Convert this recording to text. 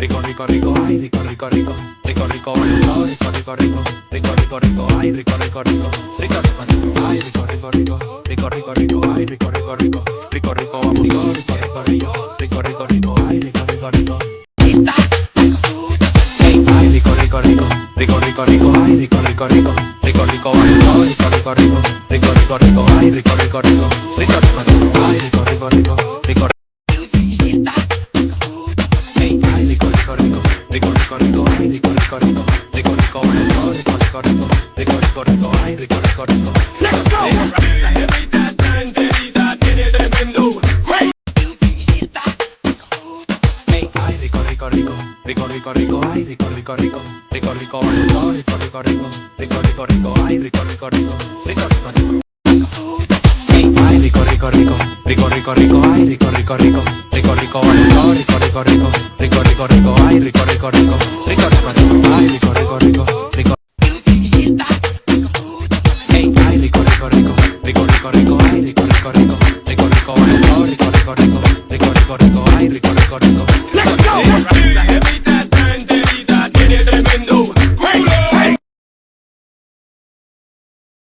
rico, rico, rico, ay, rico, rico, rico, rico, rico, rico, rico, rico, rico, rico, rico, rico, ay, rico, rico, rico, rico, rico, rico, ay, rico, rico, rico, rico, rico, rico, ay, rico, rico, rico, rico, rico, rico, rico, rico, rico, rico, rico, ay, rico, rico, rico. Ay, rico, rico, rico, rico, rico, rico, ay, rico, rico, rico, rico, rico, rico, rico, rico, rico, rico, rico, rico, ay, rico, rico, rico, rico, rico, rico, ay, rico, rico, rico, rico. Ay, rico, rico, rico, rico, rico, rico, ay, rico, rico, rico, rico, rico, rico, rico, rico, rico, rico, rico, rico, ay, rico, rico, rico. Let's go. Ay, rico, rico, rico, rico, rico, rico, ay, rico, rico, rico, rico, rico, rico, rico, rico, rico, rico, rico, rico, ay, rico, rico, rico, rico, rico, rico. Ay, rico, rico, rico, rico, rico, rico, ay, rico, rico, rico, rico, rico, rico, rico, rico, rico, rico, rico, rico, ay, rico, rico, rico, rico, rico, rico, ay, rico, rico, rico, rico. Ay, rico, rico, rico, rico, rico, rico, ay, rico, rico, rico, rico, rico, rico, rico.